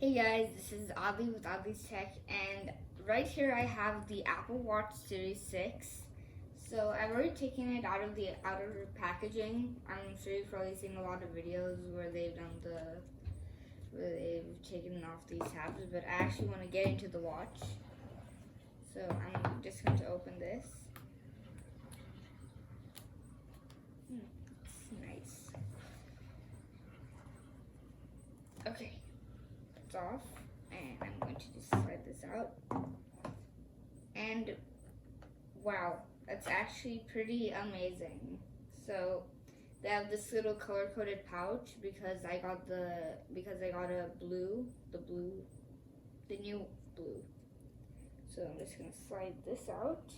Hey guys, this is Audley with Audley's Tech, and right here I have the Apple Watch Series 6. So I've already taken it out of the outer packaging. I'm sure you've probably seen a lot of videos where they've taken off these tabs, but I actually want to get into the watch. So I'm just going to open this. It's nice. Okay, it's off. And I'm going to just slide this out. And wow, that's actually pretty amazing. So they have this little color-coded pouch because I got a blue, the new blue. So I'm just gonna slide this out.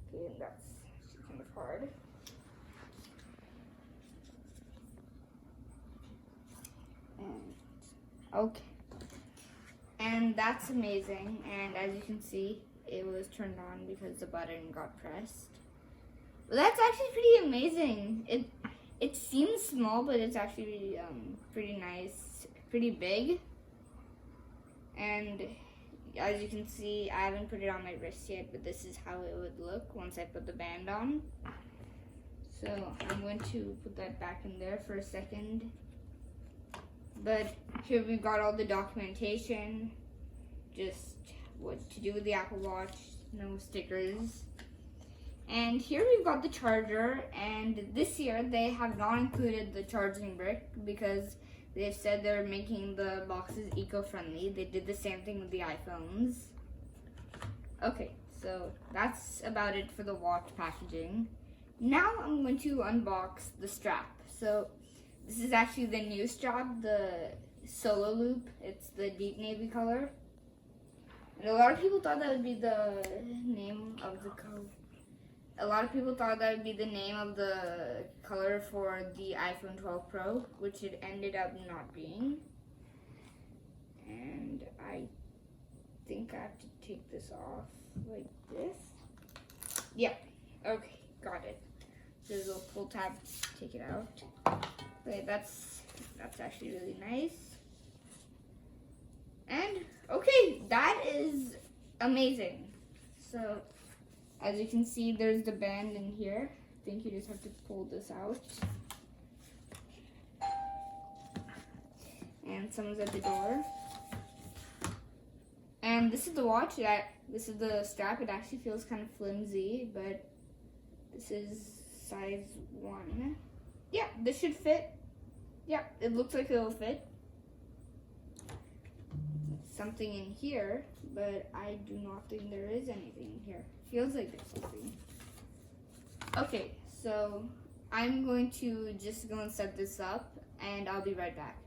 Okay, and that's actually kind of hard. Okay. And that's amazing, and as you can see, it was turned on because the button got pressed. Well, that's actually pretty amazing. It seems small, but it's actually pretty nice, pretty big. And as you can see, I haven't put it on my wrist yet, but this is how it would look once I put the band on. So I'm going to put that back in there for a second. But here we've got all the documentation, just what to do with the Apple Watch, no stickers. And here we've got the charger, and this year they have not included the charging brick because they've said they're making the boxes eco-friendly. They did the same thing with the iPhones. Okay, so that's about it for the watch packaging. Now I'm going to unbox the strap. So this is actually the new strap, the Solo Loop. It's the deep navy color. And a lot of people thought that would be the name of the color. A lot of people thought that would be the name of the color for the iPhone 12 Pro, which it ended up not being. And I think I have to take this off like this. Yep. Okay, got it. There's a little pull tab, take it out. Okay, that's actually really nice. And okay, that is amazing. So as you can see, there's the band in here. I think you just have to pull this out. And someone's at the door. And this is the watch. This is the strap. It actually feels kind of flimsy, but this is size 1. Yeah, this should fit. Yeah, it looks like it'll fit. Something in here, but I do not think there is anything in here. Feels like there's something. Okay, so I'm going to just go and set this up, and I'll be right back.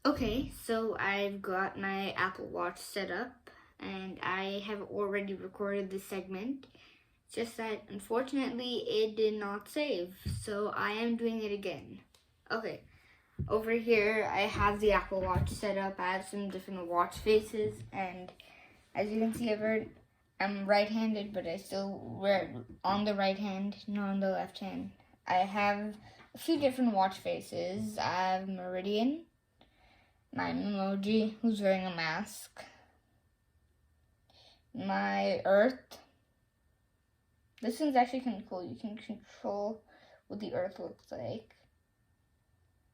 Okay, so I've got my Apple Watch set up, and I have already recorded this segment. Just that, unfortunately, it did not save, so I am doing it again. Okay, over here, I have the Apple Watch set up. I have some different watch faces, and as you can see, I'm right-handed, but I still wear it on the right hand, not on the left hand. I have a few different watch faces. I have Meridian, my Memoji, who's wearing a mask, my Earth. This one's actually kind of cool. You can control what the Earth looks like.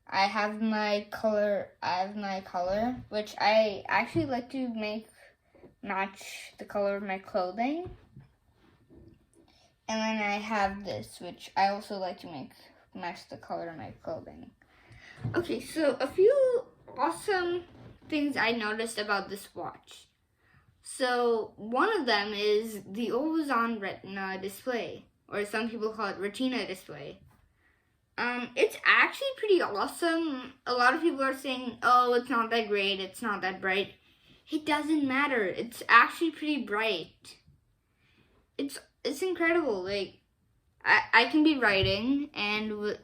I have my color, which I actually like to match the color of my clothing. And then I have this, which I also like to match the color of my clothing. Okay, so a few awesome things I noticed about this watch. So one of them is the always-on retina display, or some people call it retina display. It's actually pretty awesome. A lot of people are saying, oh, it's not that great, it's not that bright. It doesn't matter. It's actually pretty bright. It's incredible. Like, I can be writing, and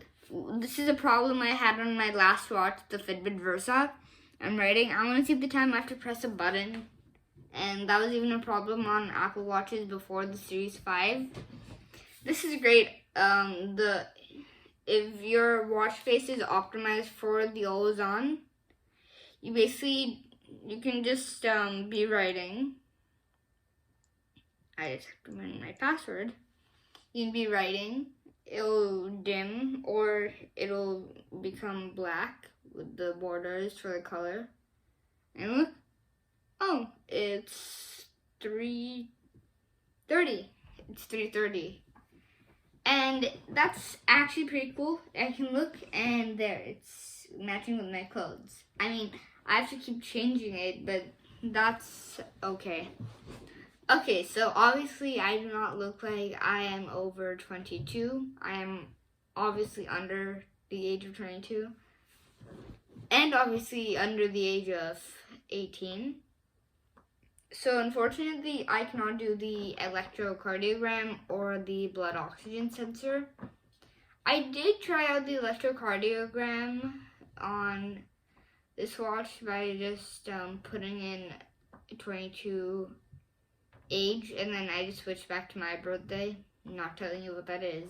this is a problem I had on my last watch, the Fitbit Versa. I'm writing. I want to see the time I have to press a button. And that was even a problem on Apple Watches before the Series 5. This is great. If your watch face is optimized for the always on, you can just be writing. I just have to remember my password. You can be writing. It'll dim or it'll become black with the borders for the color. And look, oh, it's 3:30. It's 3:30. And that's actually pretty cool. I can look and there, it's matching with my clothes. I mean, I have to keep changing it, but that's okay. Okay, so obviously I do not look like I am over 22. I am obviously under the age of 22. And obviously under the age of 18. So unfortunately, I cannot do the electrocardiogram or the blood oxygen sensor. I did try out the electrocardiogram on this watch by just putting in 22 age, and then I just switched back to my birthday. I'm not telling you what that is.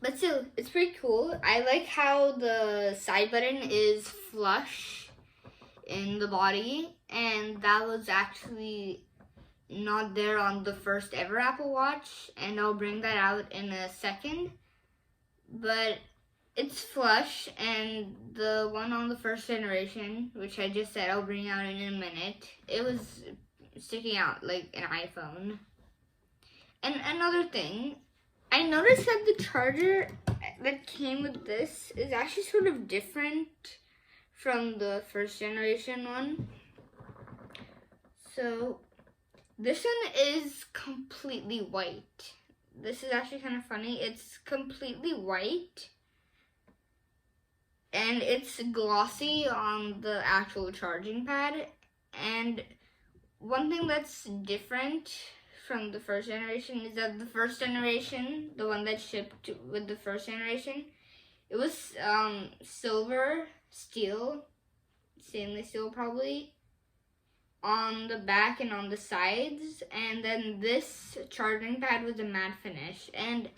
But still, it's pretty cool. I like how the side button is flush in the body, and that was actually not there on the first ever Apple Watch, and I'll bring that out in a second. But it's flush, and the one on the first generation, which I just said I'll bring out in a minute, it was sticking out like an iPhone. And another thing, I noticed that the charger that came with this is actually sort of different from the first generation one. So this one is completely white. This is actually kind of funny. It's completely white and it's glossy on the actual charging pad. And one thing that's different from the first generation is that the first generation, the one that shipped with the first generation, it was silver steel, stainless steel probably, on the back and on the sides, and then this charging pad was a matte finish. And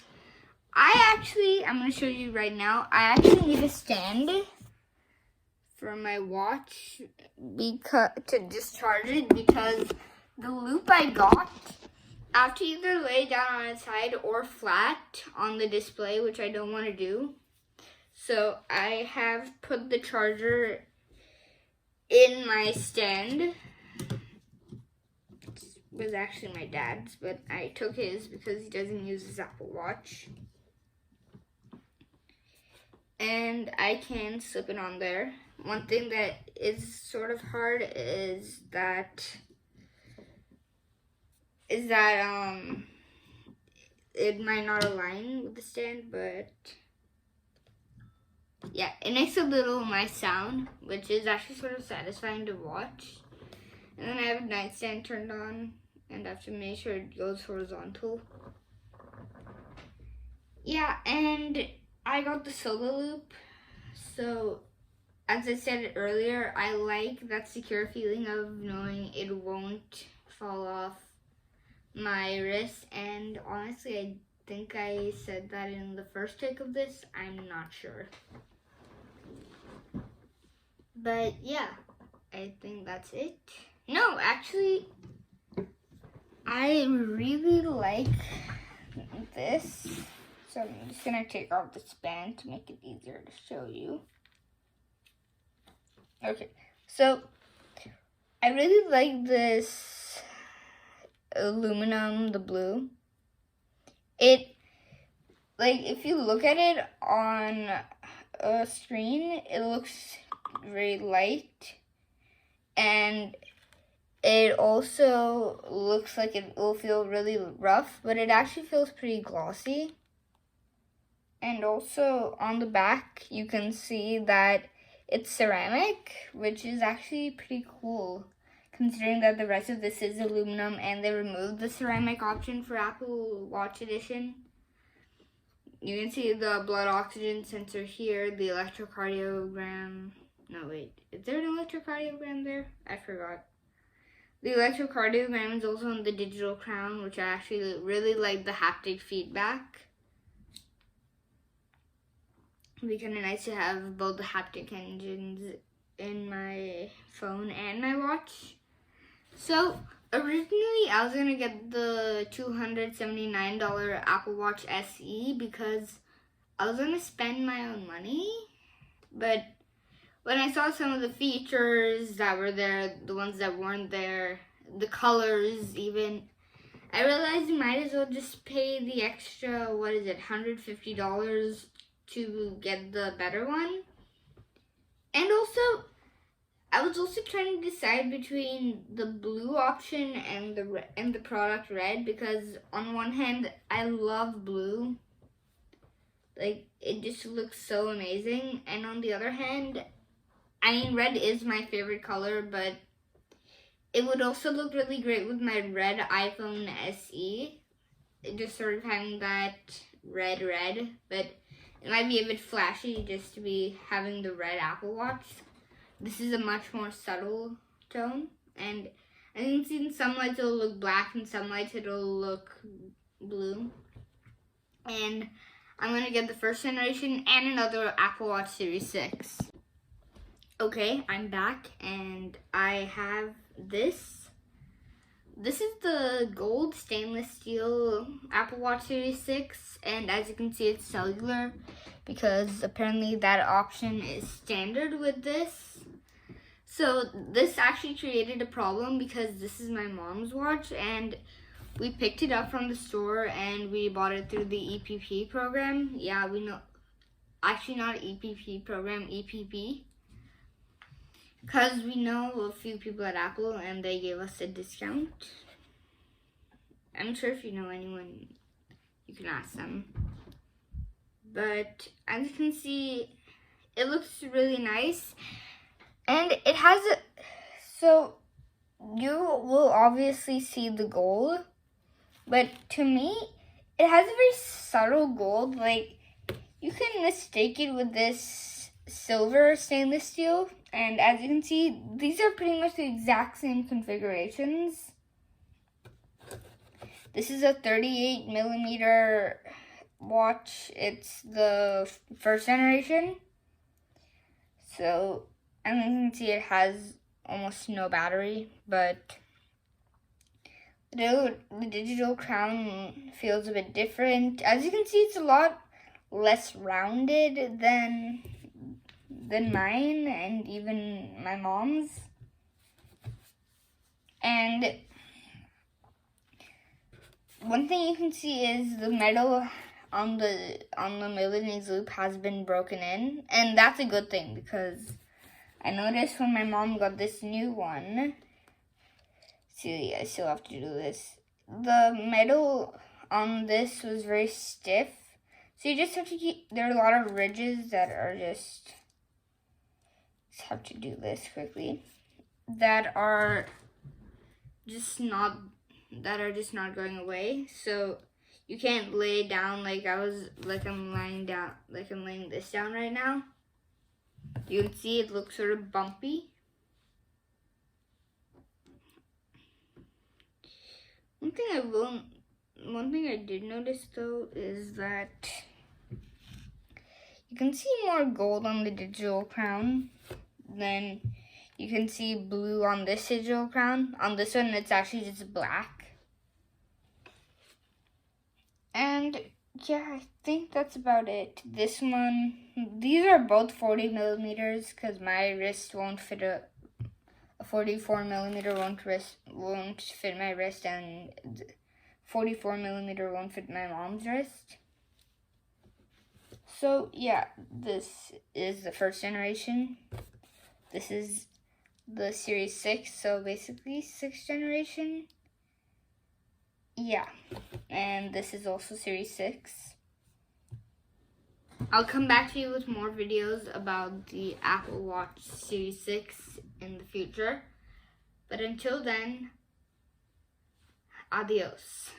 I'm going to show you right now, I actually need a stand for my watch to discharge it, because the loop I got, I have to either lay down on its side or flat on the display, which I don't want to do. So I have put the charger in my stand. It was actually my dad's, but I took his because he doesn't use his Apple Watch. And I can slip it on there. One thing that is sort of hard is that it might not align with the stand, but yeah, it makes a little nice sound, which is actually sort of satisfying to watch. And then I have a nightstand turned on, and I have to make sure it goes horizontal. Yeah, and I got the solo loop. So, as I said earlier, I like that secure feeling of knowing it won't fall off my wrist. And honestly, I think I said that in the first take of this. I'm not sure. But yeah, I think that's it. No, actually, I really like this. So I'm just going to take off this band to make it easier to show you. Okay, so I really like this aluminum, the blue. It, like, if you look at it on a screen, it looks very light. And it also looks like it will feel really rough, but it actually feels pretty glossy. And also on the back, you can see that it's ceramic, which is actually pretty cool, considering that the rest of this is aluminum and they removed the ceramic option for Apple Watch Edition. You can see the blood oxygen sensor here, the electrocardiogram. No, wait, is there an electrocardiogram there? I forgot. The electrocardiogram is also on the digital crown, which I actually really like the haptic feedback. It'd be kind of nice to have both the haptic engines in my phone and my watch. So originally I was gonna get the $279 Apple Watch SE because I was gonna spend my own money, but when I saw some of the features that were there, the ones that weren't there, the colors even, I realized you might as well just pay the extra, $150 to get the better one. And also, I was also trying to decide between the blue option and the product red, because on one hand, I love blue. Like, it just looks so amazing. And on the other hand, I mean, red is my favorite color, but it would also look really great with my red iPhone SE. Just sort of having that red, but it might be a bit flashy just to be having the red Apple Watch. This is a much more subtle tone, and I think in some lights it'll look black, in some lights it'll look blue. And I'm gonna get the first generation and another Apple Watch Series 6. Okay, I'm back, and I have this. This is the gold stainless steel Apple Watch Series 6, and as you can see, it's cellular because apparently that option is standard with this. So this actually created a problem because this is my mom's watch, and we picked it up from the store and we bought it through the EPP program. Yeah, we know, actually not EPP program, EPP. Because we know a few people at Apple and they gave us a discount. I'm sure if you know anyone, you can ask them. But as you can see, it looks really nice. And it has a, so you will obviously see the gold. But to me, it has a very subtle gold. Like, you can mistake it with this silver stainless steel. And as you can see, these are pretty much the exact same configurations. This is a 38mm watch. It's the first generation. So, as you can see, it has almost no battery, but the digital crown feels a bit different. As you can see, it's a lot less rounded than mine and even my mom's. And one thing you can see is the metal on the Milanese loop has been broken in, and that's a good thing because I noticed when my mom got this new one. See, I still have to do this. The metal on this was very stiff, so you just have to keep. There are a lot of ridges that are just have to do this quickly. That are just not going away. So you can't lay down like I'm laying this down right now. You can see it looks sort of bumpy. One thing I did notice though is that you can see more gold on the digital crown than you can see blue on this digital crown. On this one, it's actually just black. And yeah, I think that's about it. This one, these are both 40mm because my wrist won't fit a 44mm won't fit my wrist, and 44mm won't fit my mom's wrist. So yeah, this is the first generation. This is the Series 6, so basically 6th generation. Yeah, and this is also Series 6. I'll come back to you with more videos about the Apple Watch Series 6 in the future. But until then, adios.